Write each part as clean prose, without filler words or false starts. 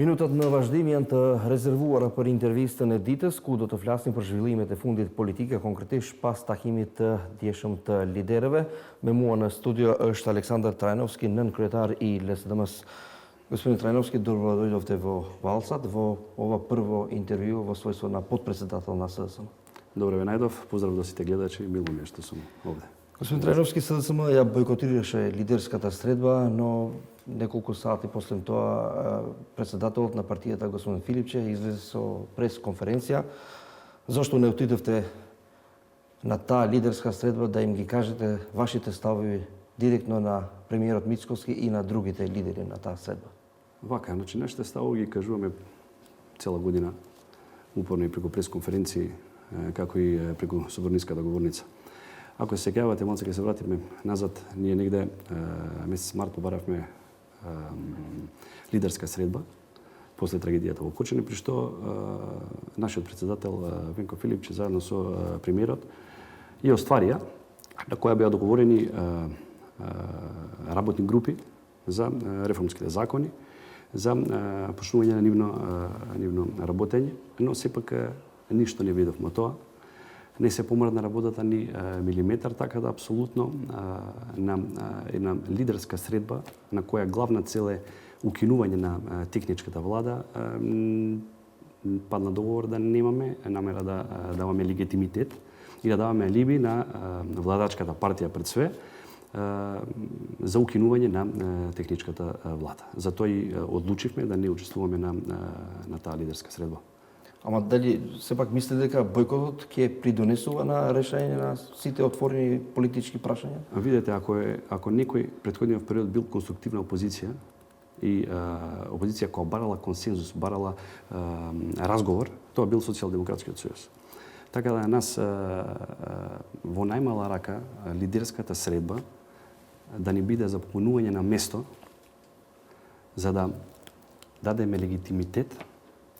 Минутат на важдимијанта резервуара për intervistën e ditës, ku do të flasim për zhvillimet e fundit politike, konkretisht pas takimit të djeshëm të liderëve. Me mua në studio është Aleksandar Trajnovski, nënkretar i LSDM-s. Господин Трайновски, добро дојдовте во Валсат, во ова прво интервју во својство на подпредседател на СДСМ. Добре ве најдов, поздрав до сите гледачи, мило ми е што сум овде. Господин Трайновски, СДСМ ја бойкотираше лидерската средба, но неколку сати после тоа председателот на партијата господин Филипче излезе со прес-конференција. Зошто не отидовте на таа лидерска средба да им ги кажете вашите ставови директно на премиерот Мицкоски и на другите лидери на таа средба? Вака, значи нашите ставови ги кажуваме цела година, упорно и преку прес-конференции, како и преку соборниската говорница. Ако се сеќавате, малце ќе се вратиме назад, ние негде месец март побаравме лидерска средба после трагедијата во Кочани, при што нашиот председател Венко Филипче заедно со премиерот ја остварија на која беа договорени работни групи за реформските закони, за почнување на нивно работење, но сепак ништо не видовме тоа. Не се помрдна работата ни милиметар, така да апсолутно на една лидерска средба на која главна цел е укинување на техничката влада, падна договор да немаме намера да даваме легитимитет и да даваме алиби на владачката партија пред све за укинување на техничката влада. Затоа и одлучивме да не учествуваме на таа лидерска средба. Ама дали сепак мислите дека бојкотот ќе придонесува на решање на сите отворени политички прашања? Видете, ако некој претходниот период бил конструктивна опозиција и опозиција која барала консензус, барала разговор, тоа бил Социјалдемократскиот сојуз. Така да нас во најмала рака лидерската средба да ни биде за попунување на место за да дадеме легитимитет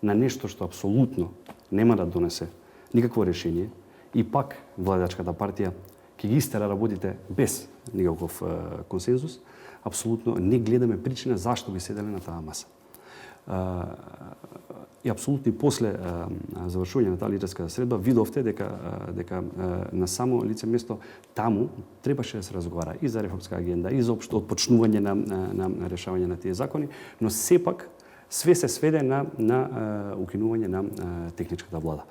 на нешто што апсолутно нема да донесе никакво решение и пак владачката партија ќе ги истера работите без никаков консензус, апсолутно не гледаме причина зашто би седеле на таа маса. И апсолутно и после завршување на таа лидерска средба видовте дека на само лице место таму требаше да се разговара и за реформска агенда, и за општо отпочнување на решавање на тие закони, но сепак све се сведе на укинување на техничката влада.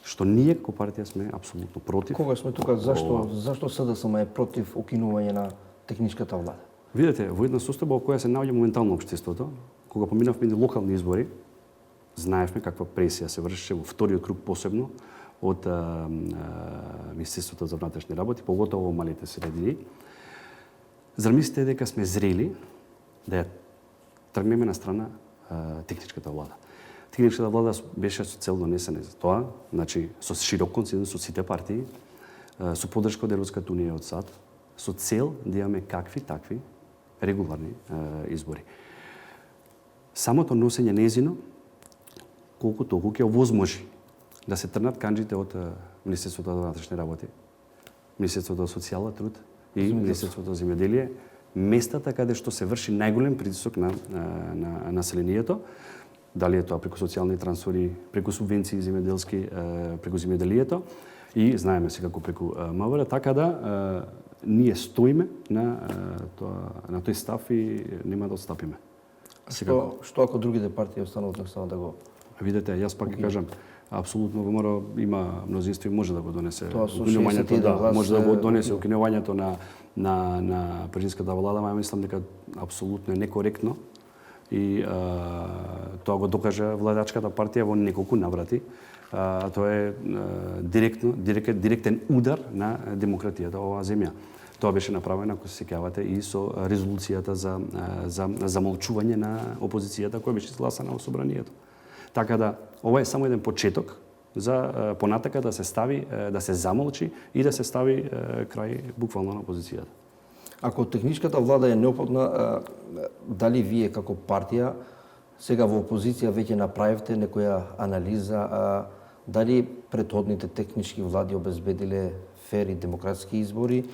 Што ние како партија сме апсолутно против. Кога сме тука, зашто СДСМ е против укинување на техничката влада? Видете, во една состојба во која се наоѓа моментално општеството, кога поминавме локални избори, знаевме каква пресија се вршеше во вториот круг посебно од Министерството за внатрешни работи, поготово во малите средини. Зар мислите дека сме зрели да ја тргнеме на страна техничката влада? Техничката влада беше со цел донесена за тоа, значи со широк консензус со сите партии, со поддршка од Европската унија и од САД, со цел да имаме какви такви регуларни избори. Самото носење нејзино колку толку ќе овозможи да се трнат канџите од Министерството за внатрешни работи, Министерството за социјален труд и Министерството за земјоделие, местата каде што се врши најголем притисок на населението, дали е тоа преку социјални трансфери, преку субвенции земјоделски, преку земјоделието и знаеме секако преку МВР, така да ние стоиме на тој став и нема да отстапиме. Што ако другите партии останат да го... Видете, јас пак ќе кажам, апсолутно ВМРО има мнозинство и може да го донесе укинувањето, може да го донесе укинувањето на прежинската влада, ама мислам дека апсолутно е некоректно и тоа го докажа владачката партија во неколку наврати. Тоа е директен удар на демократијата во оваа земја. Тоа беше направено, ако се сеќавате, и со резолуцијата за замолчување на опозицијата која беше изгласана во собранието. Така да, ова е само еден почеток за понатака да се стави, да се замолчи и да се стави крај буквално на опозицијата. Ако техничката влада е неопходна, дали вие како партија сега во опозиција веќе направивте некоја анализа дали претходните технички влади обезбедиле фери демократски избори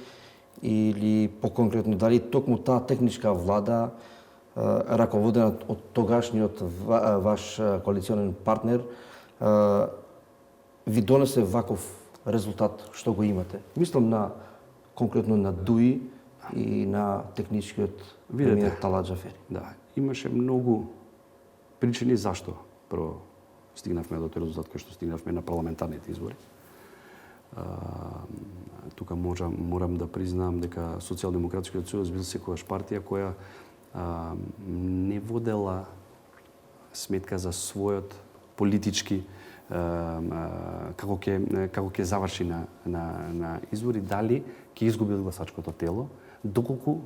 или поконкретно дали токму таа техничка влада раководена од тогашниот ваш коалиционен партнер, ви донесе ваков резултат што го имате? Мислам конкретно на ДУИ и на техничкиот премиер Талат Џафери. Да, имаше многу причини зашто прво стигнавме до тој резултат кој што стигнавме на парламентарните избори. Тука морам да признаам дека Социјалдемократскиот сојуз бил секогаш партија која не водела сметка за својот политички како ќе заврши на избори, дали ќе изгуби гласачкото тело, доколку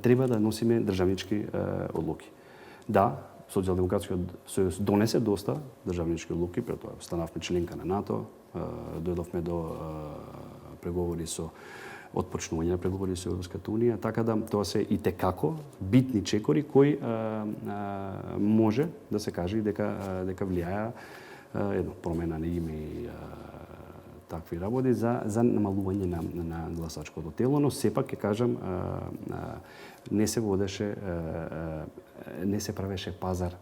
треба да носиме државнички одлуки. Да, Социјалдемократскиот сојуз донесе доста државнички одлуки, прето станавме членка на НАТО, дојдовме до преговори со отпочнување на преговори со Европската унија, така да тоа се и текако битни чекори кои може да се каже дека влијаја едно промена на име и такви работи за намалување на гласачкото тело, но сепак ќе кажам не се водеше не се правеше пазар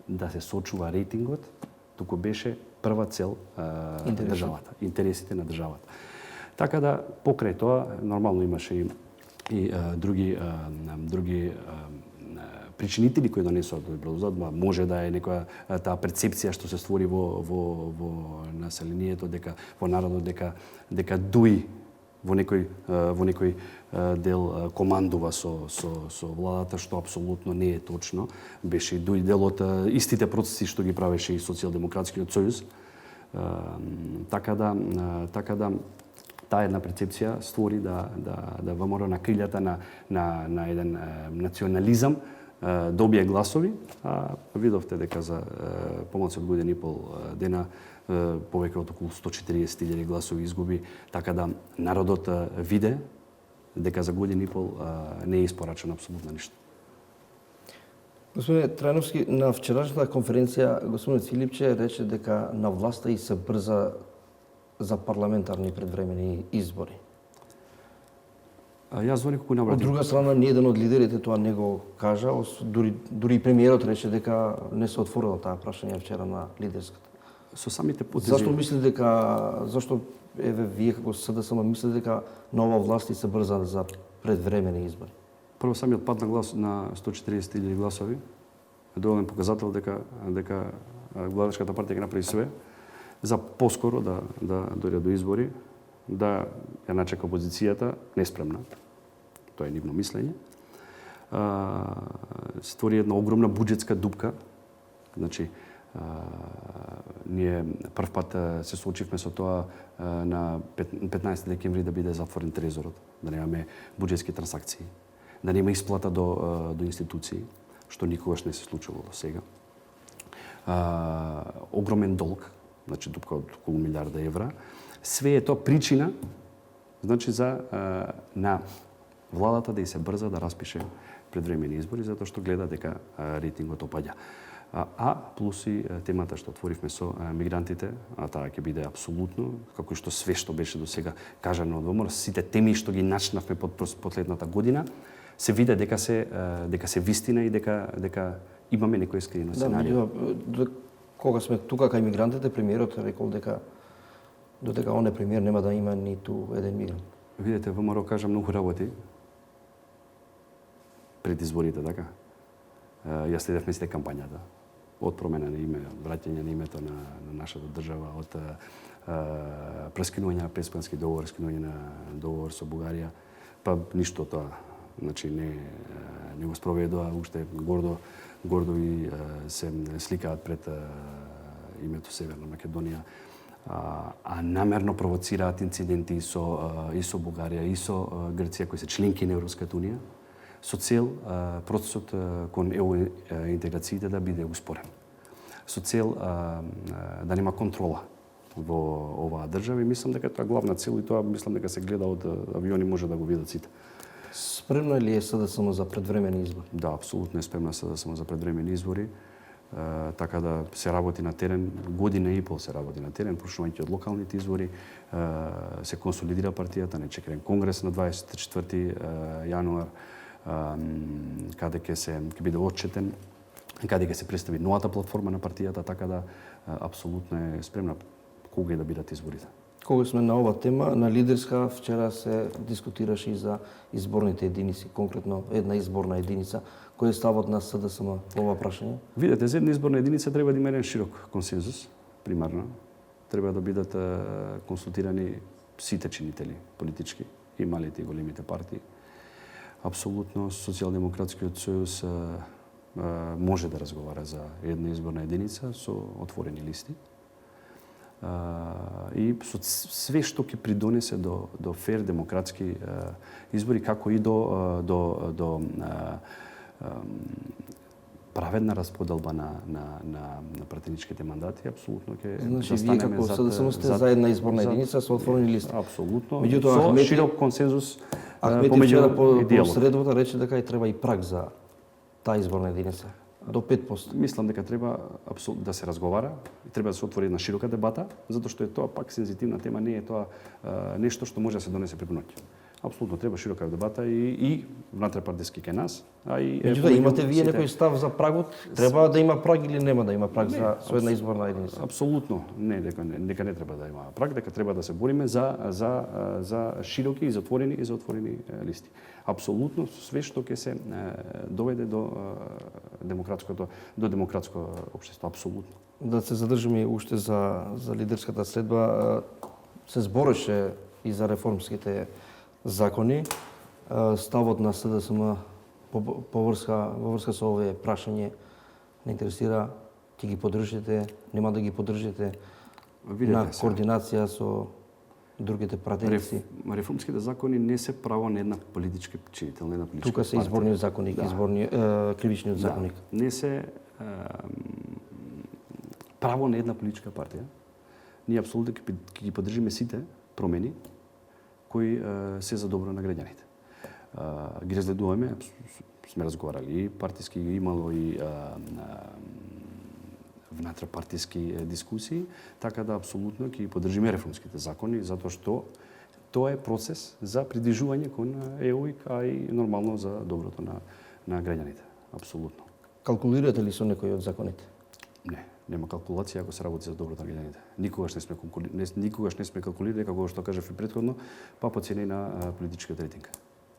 да се сочува рейтингот, туку беше прва цел државата, интересите на државата. Така да покрај тоа нормално имаше и други причинители кои донесоа тој резултат, може да е некоја таа перцепција што се створи во населението, дека во народот дека ДУИ во некој дел командува со владата, што апсолутно не е точно. Беше и ДУИ дел од истите процеси што ги правеше и Социјалдемократскиот сојуз. Така да таа една перцепција створи да ВМРО на крилјата на еден национализам добие гласови, а видовте дека за помалку од година и пол дена повеќе од околу 140.000 гласови изгуби, така да народот виде дека за година и пол не е испорачено апсолутно ништо. Господине Трајновски, на вчерашната конференција господин Филипче рече дека на власта и се брза за парламентарни предвремени избори. Јас во неколку наврати. Од друга страна, ниеден од лидерите тоа не го кажа, дури и премиерот рече дека не се отворила таа прашање вчера на лидерската. Со самите потези. Зашто вие како СДСМ мислите дека нова власт и се брза за предвремени избори? Прво самиот пад на глас на 140.000 гласови е доволен показател дека владачката партија ќе направи све за поскоро да дојде до избори, да ја начека опозицијата неспремна. Тоа е нивно мислење. Створи една огромна буџетска дупка. Значи, ние прв пат се соочивме со тоа на 15 декември да биде затворен трезорот, да немаме буџетски трансакции, да нема исплата до институции, што никогаш не се случило до сега. Огромен долг, значи дупка од околу милиарда евра. Све е тоа причина, значи на владата да и се брза да распише предвремени избори, затоа што гледа дека рейтингот опаѓа. Плюс и темата што отворивме со мигрантите, таа ќе биде апсолутно, како што све што беше до сега кажано од ВМРО, сите теми што ги начнавме под последната година, се виде дека се вистина и дека имаме некој искрено сценарио. Да, кога сме тука кај мигрантите, премиерот рекол дека додека он е премиер нема да има ниту еден мигрант. Видете, ВМРО кажа многу работи пред изборите, така. Јас следевме сите кампањата. Од промена на име, враќање на името на нашата држава, од прескинување на Преспански договор, скинување на договор со Бугарија, па ништо тоа, значи не го спроведува, уште гордо и се сликаат пред името Северна Македонија, а намерно провоцираат инциденти и со Бугарија, и со Грција, кои се членки на Европската унија, со цел процесот кон ЕУ интеграциите да биде успорен. Со цел да нема контрола во оваа држава и мислам дека тоа е главна цел и тоа мислам дека се гледа од авиони, може да го видат сите. Спремна ли е СДСМ за предвремени избори? Да, апсолутно е спремна СДСМ за предвремени избори. Така да се работи на терен, година и пол се работи на терен, почнувајќи од локалните избори, се консолидира партијата, не чекарен конгрес на 24 јануар, каде ќе биде отчетен, каде ќе се представи новата платформа на партијата, така да апсолутно е спремна кога и да бидат изборите. Кога сме на ова тема, на лидерска вчера се дискутираше и за изборните единици, конкретно една изборна единица. Кој е ставот на СДСМ по ова прашање? Видете, за една изборна единица треба да има еден широк консензус, примарно. Треба да бидат консултирани сите чинители политички, и малите и големите партии. Апсолутно Социјалдемократскиот сојуз може да разговара за една изборна единица со отворени листи. И со све што ќе придонесе до фер демократски избори, како и до праведна расподелба на пратеничките мандати, апсолутно ќе Значи, вие како СДСМ сте за една изборна единица со отворени листи. Апсолутно. Меѓутоа, Со широк консензус Ахмети вчера по диалог. средбата рече дека и треба и праг за таа изборна единица. До 5%. Мислам дека треба да се разговара, треба да се отвори една широка дебата, затоа што е тоа пак сензитивна тема, не е тоа нешто што може да се донесе преку ноќ. Апсолутно треба широка дебата и внатре-партиски кај нас, а и Меѓутоа, имате вие некој став за прагот? Треба да има праг или нема да има праг за со една изборна единица? Апсолутно, дека не треба да има праг, дека треба да се бориме за широки и затворени листи. Апсолутно све што ќе се доведе до демократско општество, апсолутно. Да се задржиме уште за лидерската следба, се збореше и за реформските закони. Ставот на СДСМ во врска со овие прашање не интересира, ќе ги поддржите, нема да ги поддржите на координација со другите пратеници. Реформските закони не се право на една политичка чинител, на една политичка Тука се изборниот законник, кривичниот законник. Не се право на една политичка партија. Ние апсолутно ќе ги поддржиме сите промени кои се за добро на граѓаните. Ги разгледуваме, сме разговарали и партиски, имало и внатре-партиски дискусии, така да апсолутно ќе поддржиме реформските закони, затоа што тоа е процес за придвижување кон ЕУ, а и нормално за доброто на граѓаните. Апсолутно. Калкулирате ли со некој од законите? Не, нема калкулација ако се работи за доброто на граѓаните. Никогаш не сме калкулирали, како што кажав и претходно, па по цени на политичката рейтинг.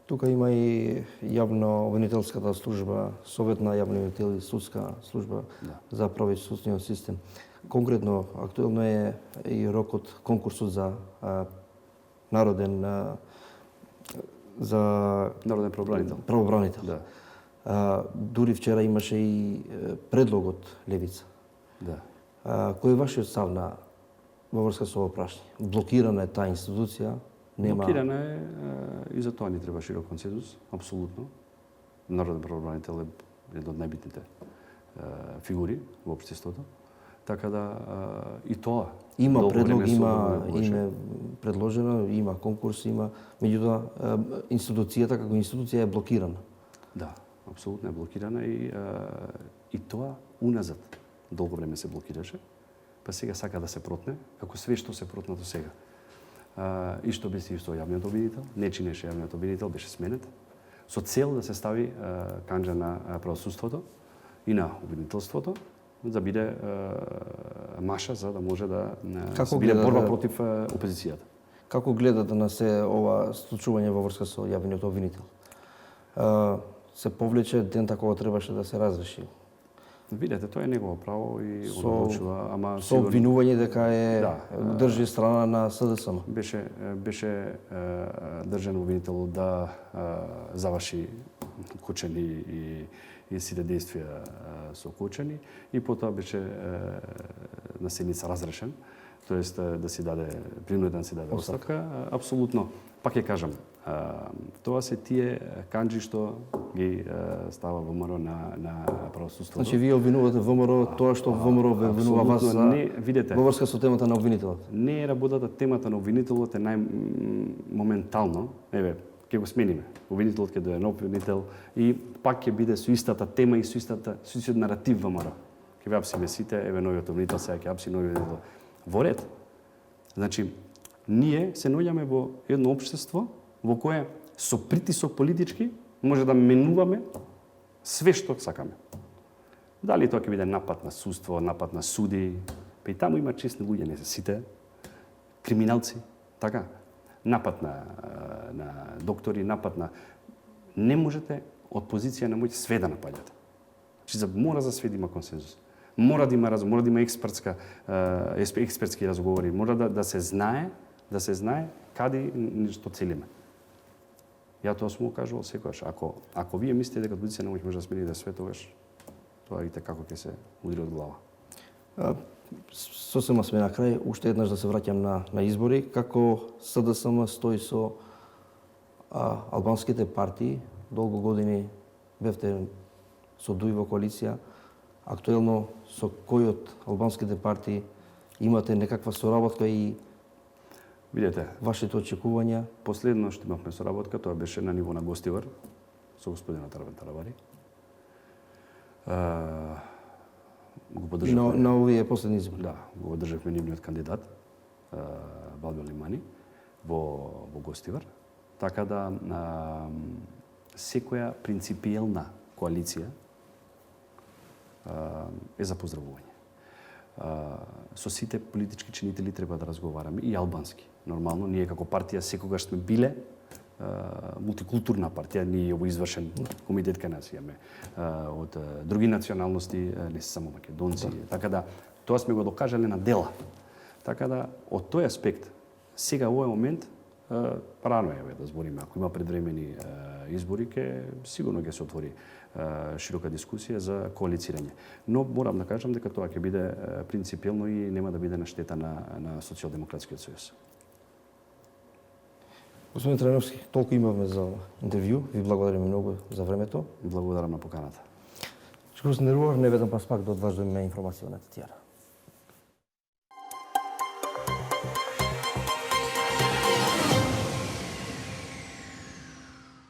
Тука има и јавно-обвинителската служба, Совет на јавни обвинители, судска служба за правосудниот систем. Конкретно, актуелно е и рокот, конкурсот за народен правобранител. Да. Дури вчера имаше и предлог од Левица. Да. Кој е вашиот став во врска со ова прашање? Блокирана е таа институција? Блокирана е и за тоа ни треба широк консензус, апсолутно. Народен правобранител е една од најбитните фигури во општеството. Така да и тоа има предлог, има име предложено, има конкурс, има, меѓутоа институцијата како институција е блокирана. Да, апсолутно е блокирана и тоа уназад долго време се блокираше, па сега сака да се протне, како све што се протна до сега. И што беше исто јавниот обвинител, не чинеше јавниот обвинител, беше сменет, со цел да се стави канџа на правосудството и на обвинителството, да биде маша за да може да се биде борба против опозицијата. Како гледате на се ова случување во врска со јавниот обвинител? Се повлече ден такова требаше да се разреши. Видете, тоа е негово право и одлучува, ама со обвинување дека држи страна на СДСМ. Беше држан обвинител да заврши Кочани и сите действија со Кочани и потоа беше на седница разрешен, тоест да си даде принуден да си даде оставка. Апсолутно, пак ќе кажам, тоа се тие канџи што ги става ВМРО на правосудството. Значи вие обвинувате ВМРО тоа што ВМРО ве обвинува вас за видете, во врска со темата на обвинителот. Не е работата темата на обвинителот е моментално, еве, ќе го смениме. Обвинителот ќе дојде нов обвинител и пак ќе биде со истата тема и со истиот наратив ВМРО. Ќе ве апсиме сите, еве новиот обвинител, сега ќе апси новиот обвинител. Во ред. Значи, ние се наоѓаме во едно општество во кое со притисок политички Може да менуваме све што сакаме. Дали тоа ќе биде напад на судство, напад на суди, па и таму има честни луѓе, не се сите, криминалци, така, напад на доктори, напад на... Не можете од позиција на моќ све да напаѓате. Значи, мора за све да има консензус. Мора да има разум, мора да има експертски разговори, мора да се знае каде што целиме. Ја тоа сум го кажувал секогаш. Ако вие мислите дека од позиција на моќ може да смените све, тогаш тоа видите како ќе се удри од глава. Сосема сме на крај, уште еднаш да се враќам на избори. Како СДСМ стои со албанските партии, долго години бевте со ДУИ во коалиција, актуелно со кој од албанските партии имате некаква соработка и видете, вашите очекувања? Последно што имавме соработка, тоа беше на ниво на Гостивар со господинот Арвен Таравари. Го поддржавме на овие последни избори. Да, го поддржавме нивниот кандидат Балбел Лимани во Гостивар. Така да секоја принципиелна коалиција е за поздравување. Со сите политички чинители треба да разговараме и албански. Нормално, ние како партија секогаш сме биле мултикултурна партија, ние во извршен комитет кај нас имаме од други националности, не се само македонци, така да тоа сме го докажале на дела. Така да од тој аспект сега во овој момент рано е да збориме, ако има предвремени избори, сигурно ќе се отвори широка дискусија за коалицирање. Но морам да кажам дека тоа ќе биде принципиелно и нема да биде на штета на Социјалдемократскиот сојуз. Господин Трајновски, толку имавме за интервју. Ви благодариме многу за времето. Благодарам на поканата. Што се нервував, не ведам пак да одваждаме информација на Татјана.